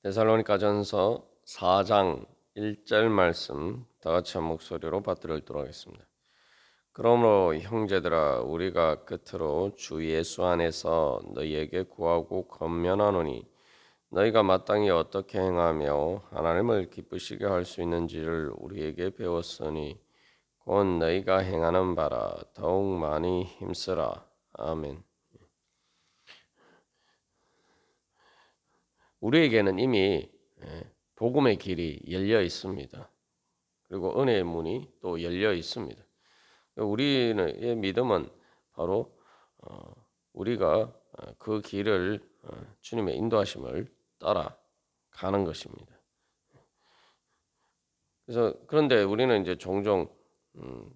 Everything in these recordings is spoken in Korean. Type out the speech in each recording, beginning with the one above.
데살로니가전서 4장 1절 말씀 다 같이 한 목소리로 받들어 읽도록 하겠습니다. 그러므로 형제들아 우리가 끝으로 주 예수 안에서 너희에게 구하고 권면하노니 너희가 마땅히 어떻게 행하며 하나님을 기쁘시게 할 수 있는지를 우리에게 배웠으니 곧 너희가 행하는 바라 더욱 많이 힘쓰라. 아멘. 우리에게는 이미 복음의 길이 열려 있습니다. 그리고 은혜의 문이 또 열려 있습니다. 우리의 믿음은 바로 우리가 그 길을 주님의 인도하심을 따라 가는 것입니다. 그래서 그런데 우리는 이제 종종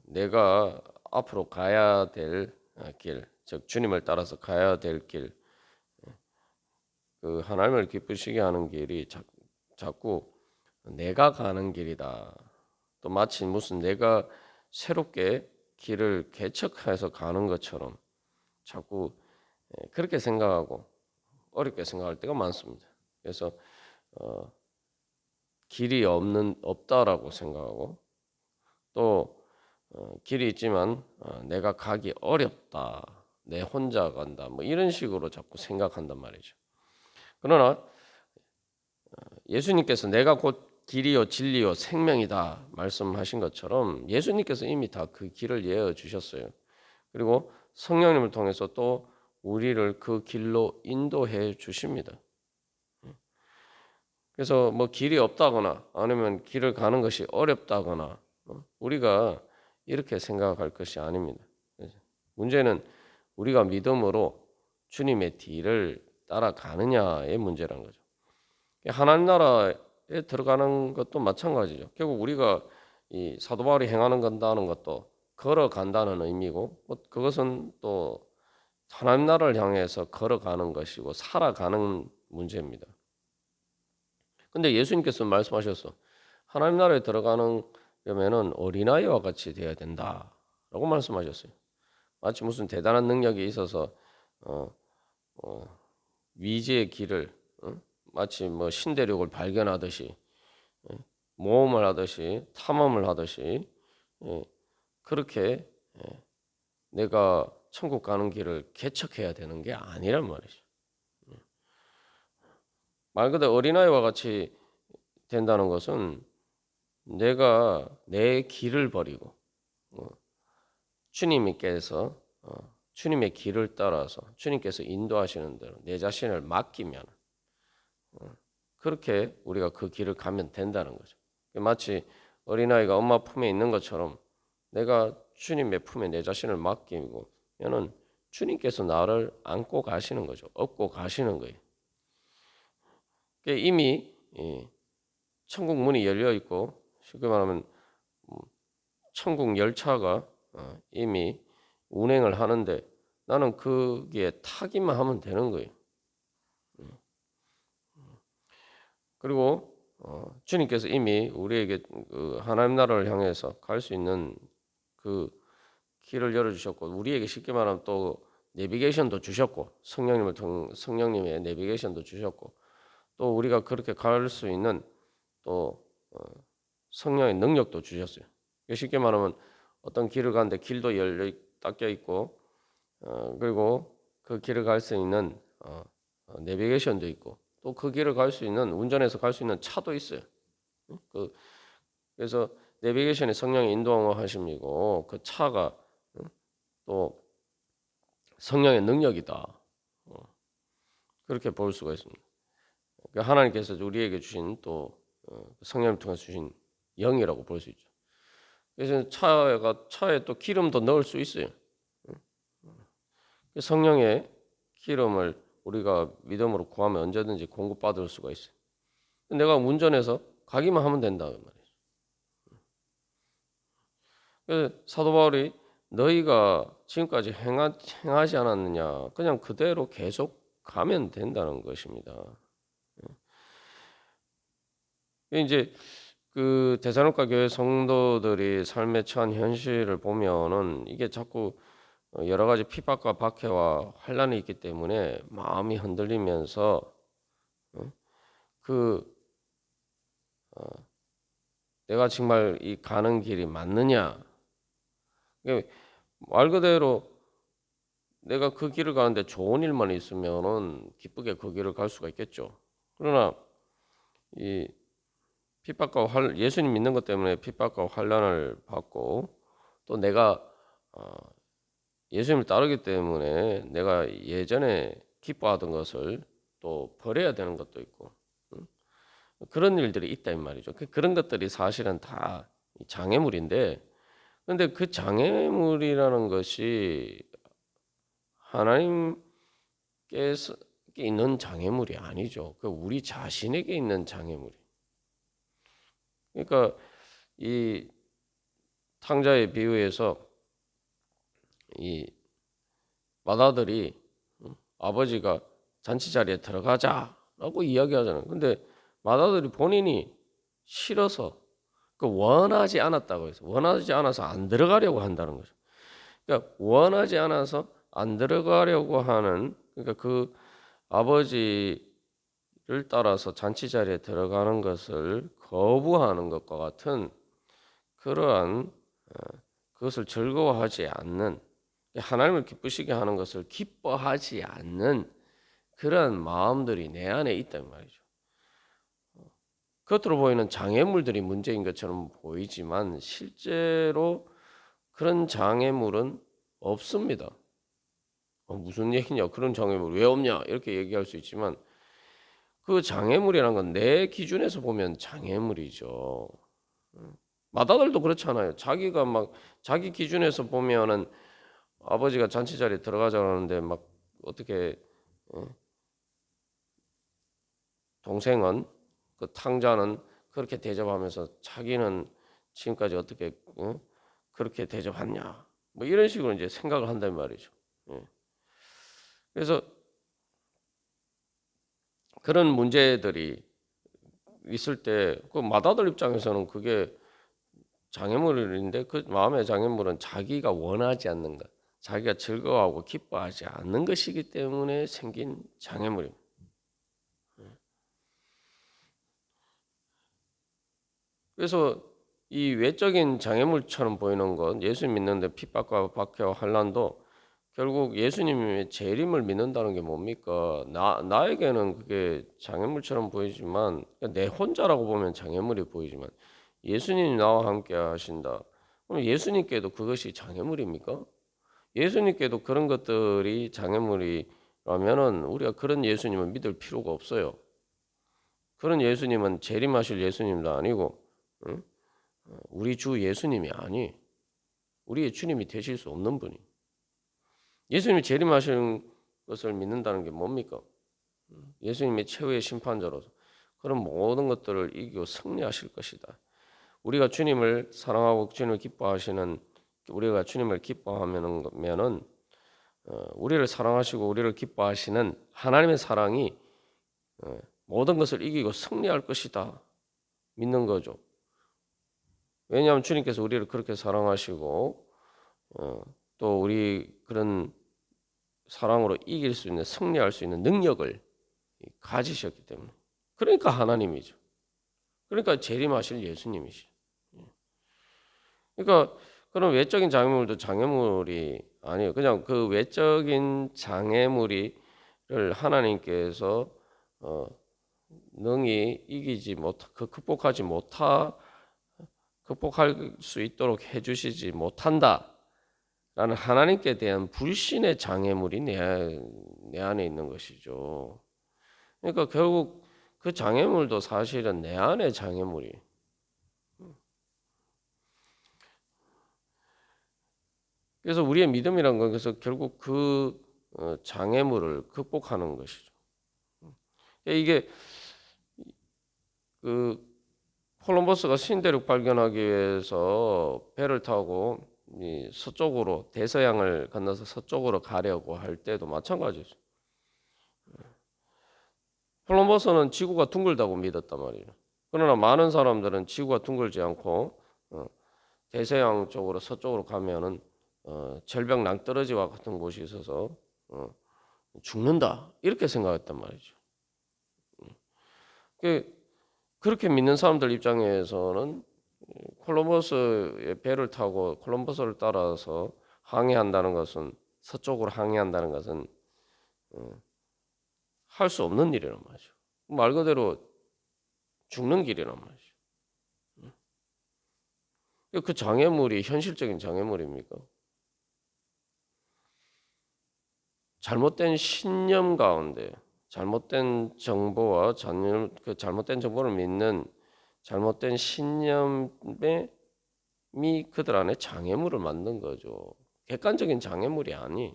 내가 앞으로 가야 될 길, 즉 주님을 따라서 가야 될 길, 그 하나님을 기쁘시게 하는 길이 자꾸 내가 가는 길이다. 또 마치 무슨 내가 새롭게 길을 개척해서 가는 것처럼 자꾸 그렇게 생각하고 어렵게 생각할 때가 많습니다. 그래서 길이 없다라고 생각하고 또 길이 있지만 내가 가기 어렵다. 내 혼자 간다. 뭐 이런 식으로 자꾸 생각한단 말이죠. 그러나 예수님께서 내가 곧 길이요 진리요 생명이다 말씀하신 것처럼 예수님께서 이미 다 그 길을 예어 주셨어요. 그리고 성령님을 통해서 또 우리를 그 길로 인도해 주십니다. 그래서 뭐 길이 없다거나 아니면 길을 가는 것이 어렵다거나 우리가 이렇게 생각할 것이 아닙니다. 문제는 우리가 믿음으로 주님의 뒤를 따라가느냐의 문제라는 거죠. 하나님 나라에 들어가는 것도 마찬가지죠. 결국 우리가 이 사도 바울이 행하는 건다는 것도 걸어간다는 의미고 그것은 또 하나님 나라를 향해서 걸어가는 것이고 살아가는 문제입니다. 근데 예수님께서 말씀하셨어. 하나님 나라에 들어가려면은 어린아이와 같이 되어야 된다라고 말씀하셨어요. 마치 무슨 대단한 능력이 있어서 어, 위지의 길을 마치 뭐 신대륙을 발견하듯이 모험을 하듯이 탐험을 하듯이 그렇게 내가 천국 가는 길을 개척해야 되는 게 아니란 말이죠. 말 그대로 어린아이와 같이 된다는 것은 내가 내 길을 버리고 주님께서 주님의 길을 따라서 주님께서 인도하시는 대로 내 자신을 맡기면 그렇게 우리가 그 길을 가면 된다는 거죠. 마치 어린아이가 엄마 품에 있는 것처럼 내가 주님의 품에 내 자신을 맡기고 면 주님께서 나를 안고 가시는 거죠. 업고 가시는 거예요. 이미 천국 문이 열려 있고 쉽게 말하면 천국 열차가 이미 운행을 하는데 나는 거기에 타기만 하면 되는 거예요. 그리고 주님께서 이미 우리에게 그 하나님 나라를 향해서 갈 수 있는 그 길을 열어주셨고 우리에게 쉽게 말하면 또 내비게이션도 주셨고 성령님의 내비게이션도 주셨고 또 우리가 그렇게 갈 수 있는 또 성령의 능력도 주셨어요. 쉽게 말하면 어떤 길을 가는데 길도 열려 닦여 있고 그리고 그 길을 갈 수 있는 내비게이션도 있고 또 그 길을 갈 수 있는 운전해서 갈 수 있는 차도 있어요. 그래서 내비게이션이 성령의 인도하심이고 그 차가 또 성령의 능력이다. 그렇게 볼 수가 있습니다. 하나님께서 우리에게 주신 또 성령을 통해 주신 영이라고 볼 수 있죠. 그래서 차에 또 기름도 넣을 수 있어요. 성령의 기름을 우리가 믿음으로 구하면 언제든지 공급받을 수가 있어요. 내가 운전해서 가기만 하면 된다 그 말이죠. 그래서 사도 바울이 너희가 지금까지 행하지 않았느냐 그냥 그대로 계속 가면 된다는 것입니다. 이제 그 데살로니가 교회 성도들이 삶에 처한 현실을 보면은 이게 자꾸 여러 가지 핍박과 박해와 환란이 있기 때문에 마음이 흔들리면서 그 내가 정말 이 가는 길이 맞느냐? 말 그대로 내가 그 길을 가는데 좋은 일만 있으면은 기쁘게 그 길을 갈 수가 있겠죠. 그러나 이 예수님 믿는 것 때문에 핍박과 환난을 받고 또 내가 예수님을 따르기 때문에 내가 예전에 기뻐하던 것을 또 버려야 되는 것도 있고 그런 일들이 있다 이 말이죠. 그런 것들이 사실은 다 장애물인데 근데 그 장애물이라는 것이 하나님께서 있는 장애물이 아니죠. 그 우리 자신에게 있는 장애물이. 그러니까 이 탕자의 비유에서 이 맏아들이 아버지가 잔치 자리에 들어가자라고 이야기하잖아요. 근데 맏아들이 본인이 싫어서 원하지 않았다고 해서 원하지 않아서 안 들어가려고 한다는 거죠. 그러니까 원하지 않아서 안 들어가려고 하는 그러니까 그 아버지를 따라서 잔치 자리에 들어가는 것을 거부하는 것과 같은 그러한 그것을 즐거워하지 않는 하나님을 기쁘시게 하는 것을 기뻐하지 않는 그런 마음들이 내 안에 있단 말이죠. 겉으로 보이는 장애물들이 문제인 것처럼 보이지만 실제로 그런 장애물은 없습니다. 무슨 얘기냐? 그런 장애물 왜 없냐? 이렇게 얘기할 수 있지만 그 장애물이라는 건 내 기준에서 보면 장애물이죠. 맏아들도 그렇잖아요. 자기가 막 자기 기준에서 보면은 아버지가 잔치 자리에 들어가자고 하는데 막 어떻게 동생은 그 탕자는 그렇게 대접하면서 자기는 지금까지 어떻게 그렇게 대접했냐? 뭐 이런 식으로 이제 생각을 한단 말이죠. 그래서 그런 문제들이 있을 때 그 맏아들 입장에서는 그게 장애물인데 그 마음의 장애물은 자기가 원하지 않는 것, 자기가 즐거워하고 기뻐하지 않는 것이기 때문에 생긴 장애물입니다. 그래서 이 외적인 장애물처럼 보이는 건 예수 믿는데 핍박과 박해와 환난도 결국 예수님의 재림을 믿는다는 게 뭡니까? 나에게는 그게 장애물처럼 보이지만 내 혼자라고 보면 장애물이 보이지만 예수님이 나와 함께 하신다. 그럼 예수님께도 그것이 장애물입니까? 예수님께도 그런 것들이 장애물이라면은 우리가 그런 예수님을 믿을 필요가 없어요. 그런 예수님은 재림하실 예수님도 아니고 응? 우리 주 예수님이 아니 우리의 주님이 되실 수 없는 분이 예수님이 재림하시는 것을 믿는다는 게 뭡니까? 예수님의 최후의 심판자로서 그런 모든 것들을 이기고 승리하실 것이다. 우리가 주님을 사랑하고 주님을 기뻐하시는 우리가 주님을 기뻐하면은 우리를 사랑하시고 우리를 기뻐하시는 하나님의 사랑이 모든 것을 이기고 승리할 것이다. 믿는 거죠. 왜냐하면 주님께서 우리를 그렇게 사랑하시고 또 우리 그런 사랑으로 이길 수 있는 승리할 수 있는 능력을 가지셨기 때문에 그러니까 하나님이죠. 그러니까 재림하실 예수님이시죠. 그러니까 그런 외적인 장애물도 장애물이 아니에요. 그냥 그 외적인 장애물이를 하나님께서 능히 이기지 못, 극복할 수 있도록 해주시지 못한다라는 하나님께 대한 불신의 장애물이 내 안에 있는 것이죠. 그러니까 결국 그 장애물도 사실은 내 안의 장애물이. 그래서 우리의 믿음이란 건 그래서 결국 그 장애물을 극복하는 것이죠. 이게 그 콜럼버스가 신대륙 발견하기 위해서 배를 타고 이 서쪽으로 대서양을 건너서 서쪽으로 가려고 할 때도 마찬가지죠. 콜럼버스는 지구가 둥글다고 믿었단 말이에요. 그러나 많은 사람들은 지구가 둥글지 않고 대서양 쪽으로 서쪽으로 가면은 절벽 낭떠러지와 같은 곳이 있어서 죽는다 이렇게 생각했단 말이죠. 그렇게 믿는 사람들 입장에서는 콜럼버스의 배를 타고 콜럼버스를 따라서 항해한다는 것은, 서쪽으로 항해한다는 것은 할 수 없는 일이란 말이죠. 말 그대로 죽는 길이란 말이죠. 그 장애물이 현실적인 장애물입니까? 잘못된 신념 가운데 잘못된 정보와 그 잘못된 정보를 믿는 잘못된 신념이 그들 안에 장애물을 만든 거죠. 객관적인 장애물이 아니.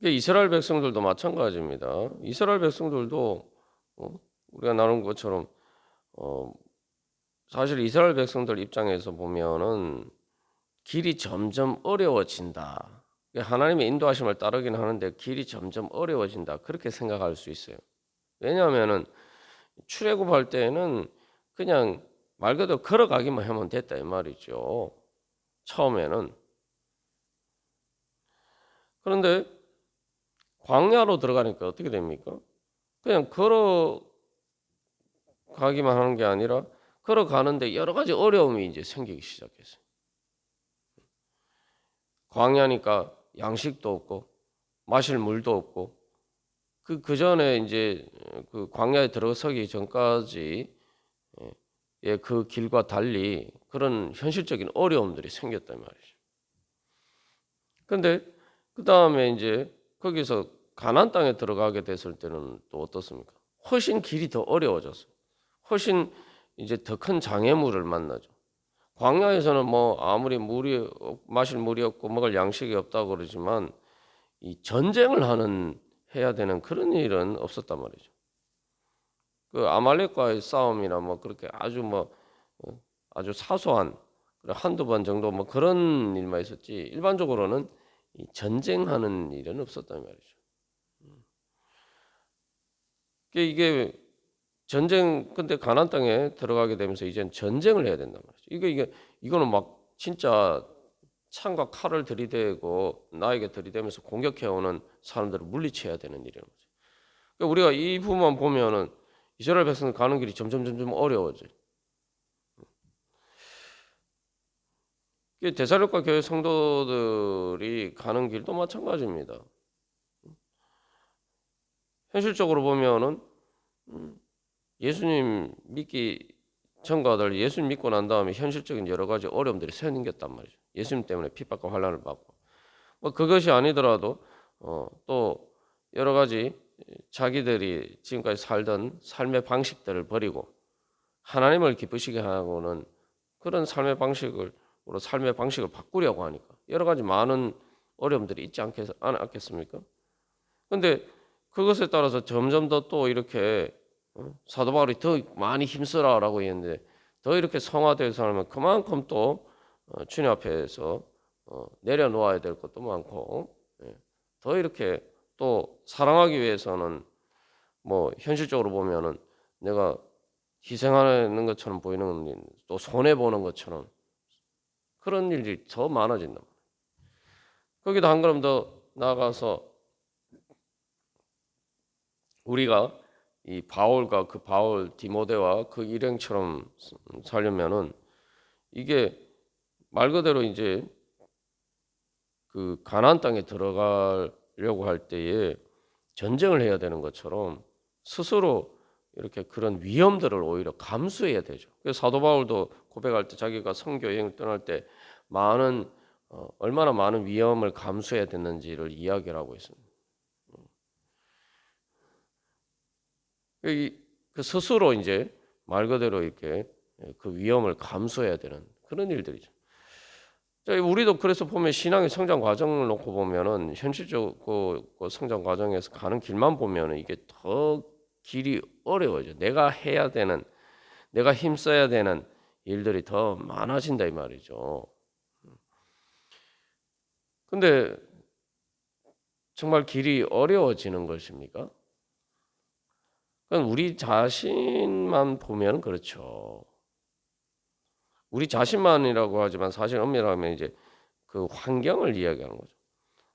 이스라엘 백성들도 마찬가지입니다. 이스라엘 백성들도 우리가 나눈 것처럼 사실 이스라엘 백성들 입장에서 보면은 길이 점점 어려워진다. 하나님의 인도하심을 따르긴 하는데 길이 점점 어려워진다. 그렇게 생각할 수 있어요. 왜냐하면은 출애굽할 때는 그냥 말 그대로 걸어가기만 하면 됐다 이 말이죠. 처음에는. 그런데 광야로 들어가니까 어떻게 됩니까? 그냥 걸어가기만 하는 게 아니라 걸어가는데 여러 가지 어려움이 이제 생기기 시작했어요. 광야니까 양식도 없고 마실 물도 없고 그 전에 이제 그 광야에 들어서기 전까지 그 길과 달리 그런 현실적인 어려움들이 생겼단 말이죠. 근데 그 다음에 이제 거기서 가나안 땅에 들어가게 됐을 때는 또 어떻습니까? 훨씬 길이 더 어려워졌어요. 훨씬 이제 더 큰 장애물을 만나죠. 광야에서는 뭐 아무리 마실 물이 없고 먹을 양식이 없다고 그러지만 이 전쟁을 해야 되는 그런 일은 없었단 말이죠. 그 아말렉과의 싸움이나 뭐 그렇게 아주 사소한 한두 번 정도 뭐 그런 일만 있었지 일반적으로는 이 전쟁하는 일은 없었단 말이죠. 이게 근데 가나안 땅에 들어가게 되면서 이젠 전쟁을 해야 된단 말이죠. 이거는 막 진짜 창과 칼을 들이대고 나에게 들이대면서 공격해오는 사람들을 물리쳐야 되는 일이란 거죠. 그러니까 우리가 이 부분만 보면은 이스라엘 백성들 가는 길이 점점 어려워져요. 데살로니가 교회 성도들이 가는 길도 마찬가지입니다. 현실적으로 보면은 예수님 믿기 전과 달리 예수님 믿고 난 다음에 현실적인 여러 가지 어려움들이 생겼단 말이죠. 예수님 때문에 핍박과 환난을 받고 뭐 그것이 아니더라도 또 여러 가지 자기들이 지금까지 살던 삶의 방식들을 버리고 하나님을 기쁘시게 하고는 그런 삶의 방식을 바꾸려고 하니까 여러 가지 많은 어려움들이 있지 않겠습니까? 근데 그것에 따라서 점점 더 또 이렇게 사도 바울이 더 많이 힘쓰라라고 했는데 더 이렇게 성화돼서 하면 그만큼 또 주님 앞에서 내려놓아야 될 것도 많고 더 이렇게 또 사랑하기 위해서는 뭐 현실적으로 보면은 내가 희생하는 것처럼 보이는 또 손해 보는 것처럼 그런 일이 더 많아진다. 거기도 한 걸음 더 나아가서 우리가 이 바울 디모데와 그 일행처럼 살려면은 이게 말 그대로 이제 그 가나안 땅에 들어가려고 할 때에 전쟁을 해야 되는 것처럼 스스로 이렇게 그런 위험들을 오히려 감수해야 되죠. 그래서 사도 바울도 고백할 때 자기가 선교 여행을 떠날 때 얼마나 많은 위험을 감수해야 됐는지를 이야기를 하고 있습니다. 그 스스로 이제 말 그대로 이렇게 그 위험을 감수해야 되는 그런 일들이죠. 우리도 그래서 보면 신앙의 성장 과정을 놓고 보면은 현실적 그 성장 과정에서 가는 길만 보면은 이게 더 길이 어려워져. 내가 해야 되는, 내가 힘써야 되는 일들이 더 많아진다 이 말이죠. 근데 정말 길이 어려워지는 것입니까? 그건 우리 자신만 보면 그렇죠. 우리 자신만이라고 하지만 사실 엄밀하게 하면 이제 그 환경을 이야기하는 거죠.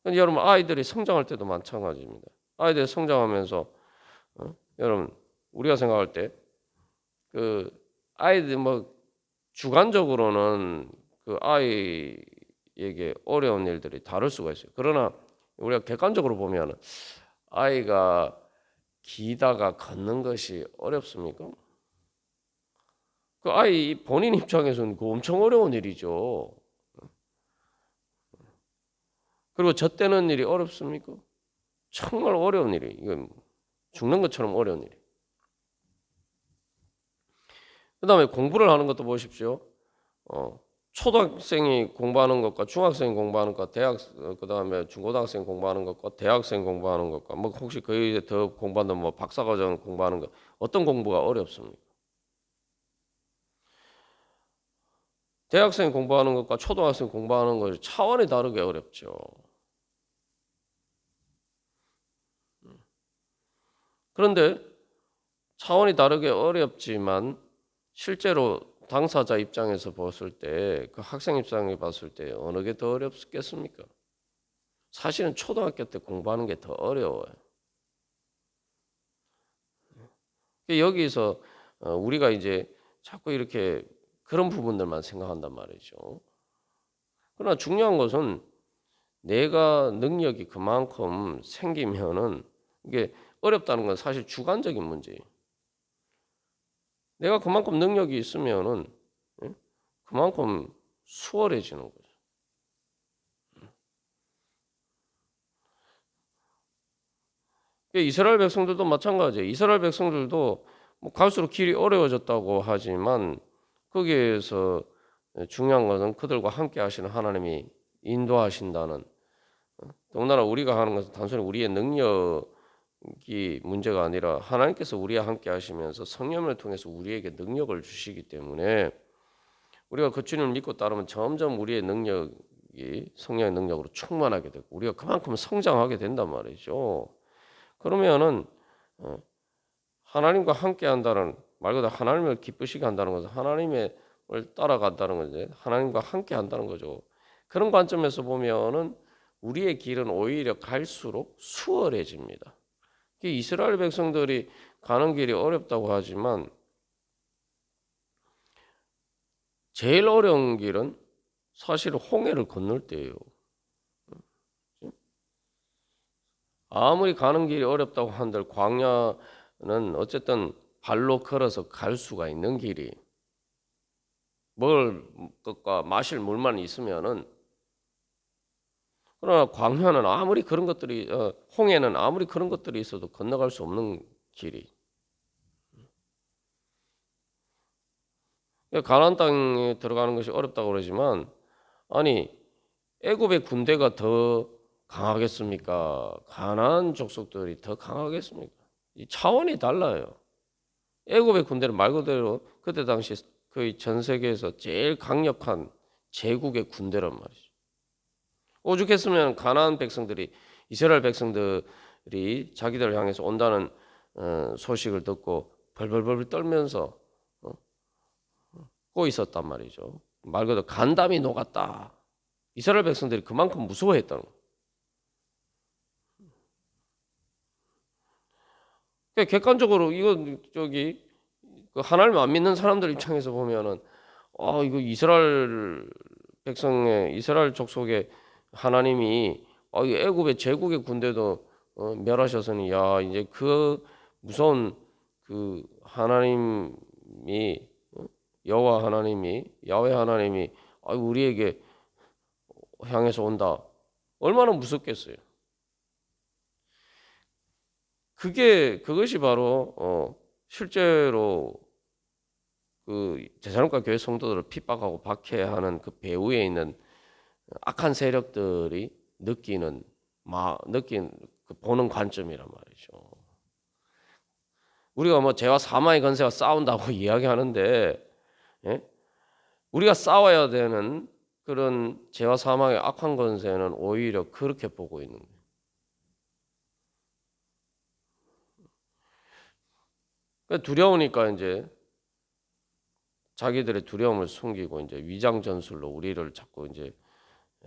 근데 여러분 아이들이 성장할 때도 마찬가지입니다. 아이들이 성장하면서 여러분 우리가 생각할 때 그 아이들 뭐 주관적으로는 그 아이에게 어려운 일들이 다를 수가 있어요. 그러나 우리가 객관적으로 보면 아이가 기다가 걷는 것이 어렵습니까? 그 아이 본인 입장에서는 그 엄청 어려운 일이죠. 그리고 젖대는 일이 어렵습니까? 정말 어려운 일이. 이건 죽는 것처럼 어려운 일이. 그다음에 공부를 하는 것도 보십시오. 초등학생이 공부하는 것과 중학생이 공부하는 것, 그다음에 중고등학생이 공부하는 것과 대학생 공부하는 것과 뭐 혹시 거기에 더 공부하는 뭐 박사과정 공부하는 것 어떤 공부가 어렵습니까? 대학생 공부하는 것과 초등학생 공부하는 것이 차원이 다르게 어렵죠. 그런데 차원이 다르게 어렵지만 실제로 당사자 입장에서 봤을 때 그 학생 입장에 봤을 때 어느 게 더 어렵겠습니까? 사실은 초등학교 때 공부하는 게 더 어려워요. 여기서 우리가 이제 자꾸 이렇게 그런 부분들만 생각한단 말이죠. 그러나 중요한 것은 내가 능력이 그만큼 생기면은 이게 어렵다는 건 사실 주관적인 문제예요. 내가 그만큼 능력이 있으면은 그만큼 수월해지는 거죠. 이스라엘 백성들도 마찬가지예요. 이스라엘 백성들도 뭐 갈수록 길이 어려워졌다고 하지만 거기에서 중요한 것은 그들과 함께 하시는 하나님이 인도하신다는, 더군다나 우리가 하는 것은 단순히 우리의 능력이 문제가 아니라 하나님께서 우리와 함께 하시면서 성령을 통해서 우리에게 능력을 주시기 때문에 우리가 그 주님을 믿고 따르면 점점 우리의 능력이 성령의 능력으로 충만하게 되고 우리가 그만큼 성장하게 된단 말이죠. 그러면은 하나님과 함께 한다는 말 그대로 하나님을 기쁘시게 한다는 것은 하나님을 따라간다는 거죠. 하나님과 함께 한다는 거죠. 그런 관점에서 보면은 우리의 길은 오히려 갈수록 수월해집니다. 이스라엘 백성들이 가는 길이 어렵다고 하지만 제일 어려운 길은 사실 홍해를 건널 때예요. 아무리 가는 길이 어렵다고 한들 광야는 어쨌든 발로 걸어서 갈 수가 있는 길이, 먹을 것과 마실 물만 있으면은. 그러나 광야는 아무리 그런 것들이 홍해는 아무리 그런 것들이 있어도 건너갈 수 없는 길이. 가나안 땅에 들어가는 것이 어렵다고 그러지만 아니 애굽의 군대가 더 강하겠습니까? 가나안 족속들이 더 강하겠습니까? 이 차원이 달라요. 애굽의 군대는 말 그대로 그때 당시 거의 전 세계에서 제일 강력한 제국의 군대란 말이죠. 오죽했으면 가나안 백성들이 이스라엘 백성들이 자기들을 향해서 온다는 소식을 듣고 벌벌벌 떨면서 꼬 있었단 말이죠. 말 그대로 간담이 녹았다. 이스라엘 백성들이 그만큼 무서워했다는 거예요. 그러니까 객관적으로 이건 저기 그 하나님 안 믿는 사람들 입장에서 보면은 이거 이스라엘 백성의 이스라엘 족속의 하나님이 이 애굽의 제국의 군대도 멸하셨으니 야 이제 그 무서운 그 하나님이 여호와 하나님이 야훼 하나님이 우리에게 향해서 온다. 얼마나 무섭겠어요. 그것이 바로 실제로 그 제사장과 교회 성도들을 핍박하고 박해하는 그 배후에 있는 악한 세력들이 보는 관점이란 말이죠. 우리가 뭐 죄와 사망의 권세가 싸운다고 이야기하는데, 예? 우리가 싸워야 되는 그런 죄와 사망의 악한 권세는 오히려 그렇게 보고 있는 거예요. 그러니까 두려우니까 이제 자기들의 두려움을 숨기고 이제 위장 전술로 우리를 자꾸 이제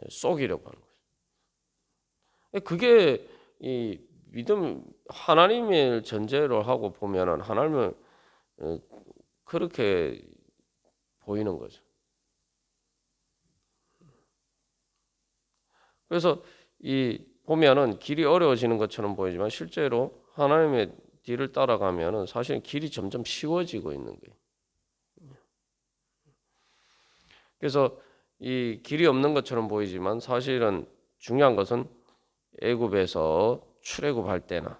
속이려고 하는 거예요. 그게 이 믿음 하나님을 전제로 하고 보면은 하나님을 그렇게 보이는 거죠. 그래서 이 보면은 길이 어려워지는 것처럼 보이지만 실제로 하나님의 뒤를 따라가면은 사실 길이 점점 쉬워지고 있는 거예요. 그래서 이 길이 없는 것처럼 보이지만 사실은 중요한 것은 애굽에서 출애굽할 때나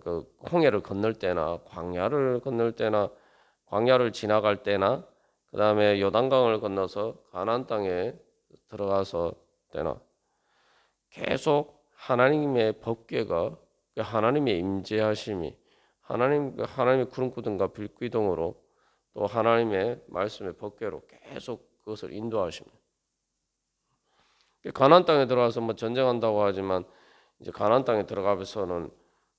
그 홍해를 건널 때나 광야를 건널 때나 광야를 지나갈 때나 그다음에 요단강을 건너서 가나안 땅에 들어가서 때나 계속 하나님의 법궤가 하나님의 임재하심이 하나님의 구름 구름과 불기둥으로 또 하나님의 말씀의 법궤로 계속 그것을 인도하십니다. 가나안 땅에 들어가서 뭐 전쟁한다고 하지만 이제 가나안 땅에 들어가서는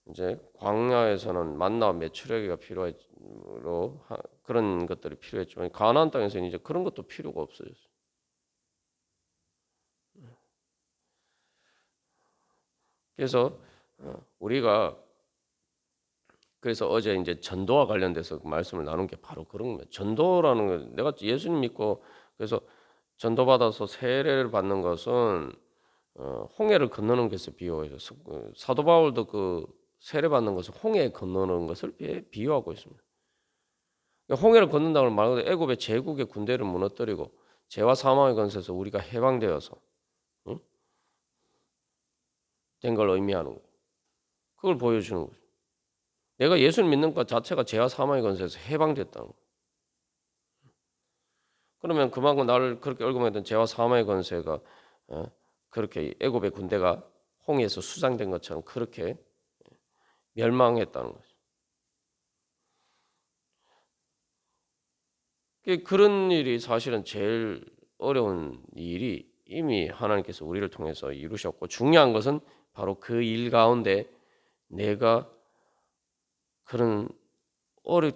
이제 광야에서는 만나와 메추려기가 필요했로 그런 것들이 필요했지만 가나안 땅에서는 이제 그런 것도 필요가 없어졌어요. 그래서 우리가 그래서 어제 이제 전도와 관련돼서 그 말씀을 나눈 게 바로 그런 겁니다. 전도라는 거 내가 예수님 믿고 그래서 전도받아서 세례를 받는 것은 홍해를 건너는 것에 비유해서 사도 바울도 그 세례 받는 것을 홍해 건너는 것을 비유하고 있습니다. 그러니까 홍해를 건넌다는 말 그대로 애굽의 제국의 군대를 무너뜨리고 죄와 사망의 권세에서 우리가 해방되어서 응? 된 걸 의미하는 거예요. 그걸 보여주는 거죠. 내가 예수를 믿는 것 자체가 죄와 사망의 권세에서 해방됐다는 거예요. 그러면 그만큼 나를 그렇게 얽어매던 죄와 사망의 권세가 그렇게 애굽의 군대가 홍해에서 수장된 것처럼 그렇게 멸망했다는 거죠. 그런 일이 사실은 제일 어려운 일이 이미 하나님께서 우리를 통해서 이루셨고 중요한 것은 바로 그 일 가운데 내가 그런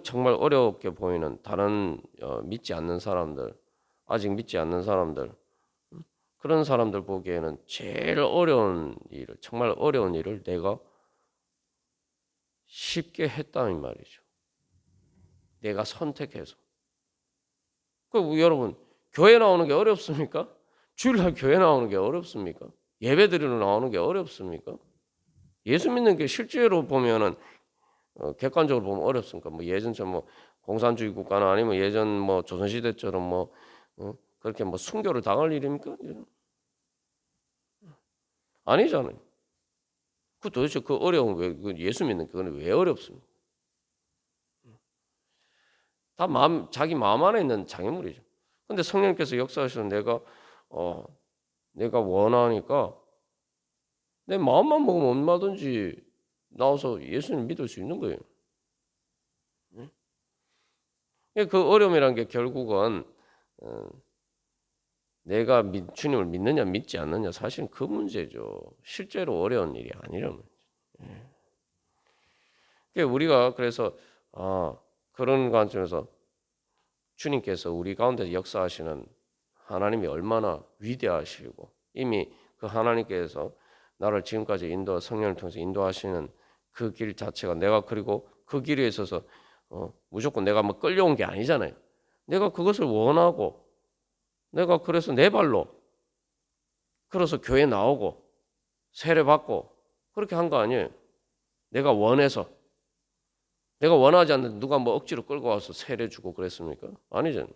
정말 어렵게 보이는 다른 믿지 않는 사람들 아직 믿지 않는 사람들 그런 사람들 보기에는 제일 어려운 일을 정말 어려운 일을 내가 쉽게 했다는 말이죠. 내가 선택해서. 여러분 교회 나오는 게 어렵습니까? 주일날 교회 나오는 게 어렵습니까? 예배 드리러 나오는 게 어렵습니까? 예수 믿는 게 실제로 보면은 객관적으로 보면 어렵습니까? 뭐 예전처럼 뭐 공산주의 국가나 아니면 예전 뭐 조선시대처럼 뭐 그렇게 뭐 순교를 당할 일입니까? 아니잖아요. 도대체 그 어려운 왜 예수 믿는 그건 왜 어렵습니까? 다 자기 마음 안에 있는 장애물이죠. 근데 성령께서 역사하셔서 내가 원하니까 내 마음만 먹으면 얼마든지 나와서 예수님 믿을 수 있는 거예요. 그 어려움이라는 게 결국은 내가 주님을 믿느냐 믿지 않느냐 사실은 그 문제죠. 실제로 어려운 일이 아니라는 거죠. 우리가 그래서 그런 관점에서 주님께서 우리 가운데 역사하시는 하나님이 얼마나 위대하시고 이미 그 하나님께서 나를 지금까지 성령을 통해서 인도하시는 그 길 자체가 내가 그리고 그 길에 있어서 무조건 내가 뭐 끌려온 게 아니잖아요. 내가 그것을 원하고 내가 그래서 내 발로 그래서 교회 나오고 세례 받고 그렇게 한 거 아니에요. 내가 원해서 내가 원하지 않는데 누가 뭐 억지로 끌고 와서 세례 주고 그랬습니까? 아니잖아요.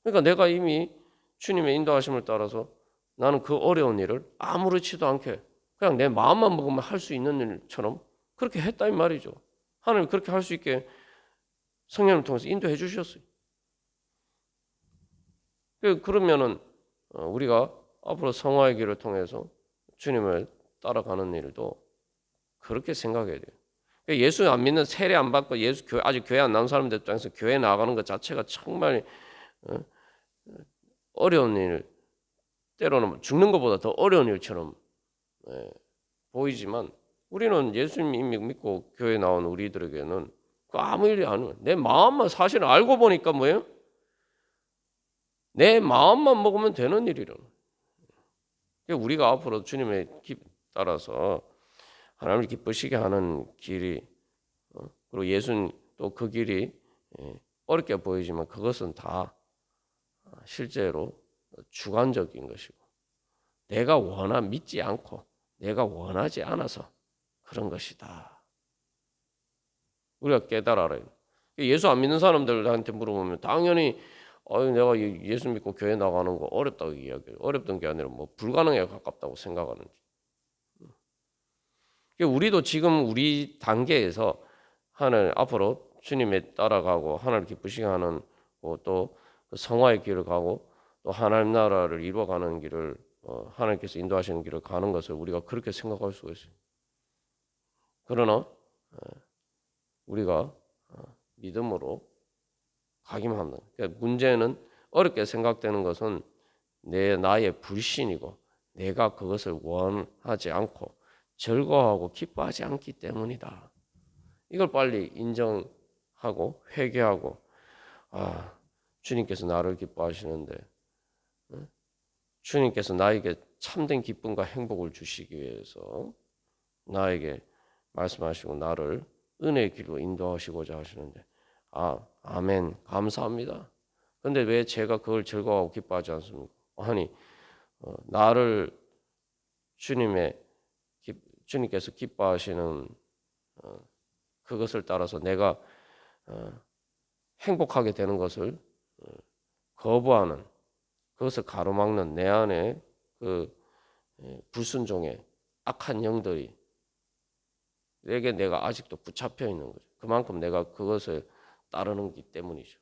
그러니까 내가 이미 주님의 인도하심을 따라서 나는 그 어려운 일을 아무렇지도 않게 그냥 내 마음만 먹으면 할 수 있는 일처럼 그렇게 했다 이 말이죠. 하나님 그렇게 할 수 있게 성령을 통해서 인도해 주셨어요. 그러면은 우리가 앞으로 성화의 길을 통해서 주님을 따라가는 일도 그렇게 생각해야 돼요. 예수 안 믿는 세례 안 받고 아직 교회 안 나온 사람들 입장에서 교회 나가는 것 자체가 정말 어려운 일, 때로는 죽는 것보다 더 어려운 일처럼 보이지만 우리는 예수님 믿고 교회 나온 우리들에게는 아무 일이 아니에요. 내 마음만 사실은 알고 보니까 뭐예요? 내 마음만 먹으면 되는 일이라는. 우리가 앞으로 주님의 따라서 하나님을 기쁘시게 하는 길이 그리고 예수는 또 그 길이 어렵게 보이지만 그것은 다 실제로 주관적인 것이고 내가 믿지 않고 내가 원하지 않아서 그런 것이다. 우리가 깨달아야 돼. 예수 안 믿는 사람들한테 물어보면 당연히 내가 예수 믿고 교회 나가는 거 어렵다고 이야기해요. 어렵던 게 아니라 뭐 불가능에 가깝다고 생각하는지. 우리도 지금 우리 단계에서 하나님 앞으로 주님에 따라가고 하나님 기쁘시게 하는 또 성화의 길을 가고 또 하나님 나라를 이루어가는 길을 하나님께서 인도하시는 길을 가는 것을 우리가 그렇게 생각할 수가 있어요. 그러나 우리가 믿음으로 가기만 합니다. 그러니까 문제는 어렵게 생각되는 것은 나의 불신이고 내가 그것을 원하지 않고 즐거워하고 기뻐하지 않기 때문이다. 이걸 빨리 인정하고 회개하고 주님께서 나를 기뻐하시는데 주님께서 나에게 참된 기쁨과 행복을 주시기 위해서 나에게 말씀하시고 나를 은혜의 길로 인도하시고자 하시는데 아멘 감사합니다. 근데 왜 제가 그걸 즐거워하고 기뻐하지 않습니까? 아니 나를 주님께서 기뻐하시는 그것을 따라서 내가 행복하게 되는 것을 거부하는 그것을 가로막는 내 안에 그 불순종의 악한 영들이 내가 아직도 붙잡혀 있는 거죠. 그만큼 내가 그것을 따르는 기 때문이죠.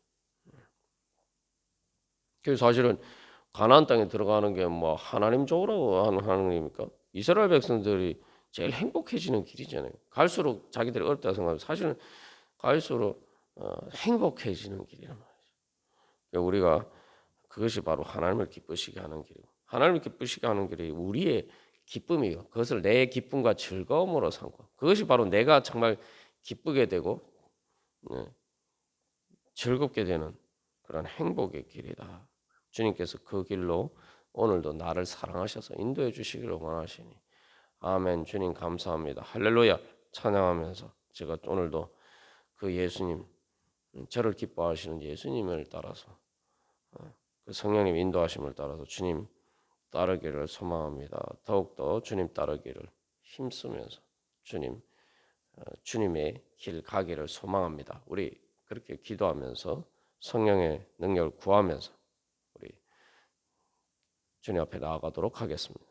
그래서 사실은 가나안 땅에 들어가는 게 뭐 하나님 좋으라고 하는 하나님입니까? 이스라엘 백성들이 제일 행복해지는 길이잖아요. 갈수록 자기들이 어렵다고 생각하면 사실은 갈수록 행복해지는 길이란 말이죠. 그러니까 우리가 그것이 바로 하나님을 기쁘시게 하는 길이고 하나님을 기쁘시게 하는 길이 우리의 기쁨이요. 그것을 내 기쁨과 즐거움으로 삼고 그것이 바로 내가 정말 기쁘게 되고 즐겁게 되는 그런 행복의 길이다. 주님께서 그 길로 오늘도 나를 사랑하셔서 인도해 주시기를 원하시니 아멘. 주님 감사합니다. 할렐루야 찬양하면서 제가 오늘도 그 예수님 저를 기뻐하시는 예수님을 따라서 그 성령님 인도하심을 따라서 주님 따르기를 소망합니다. 더욱더 주님 따르기를 힘쓰면서 주님의 길 가기를 소망합니다. 우리 그렇게 기도하면서 성령의 능력을 구하면서 우리 주님 앞에 나아가도록 하겠습니다.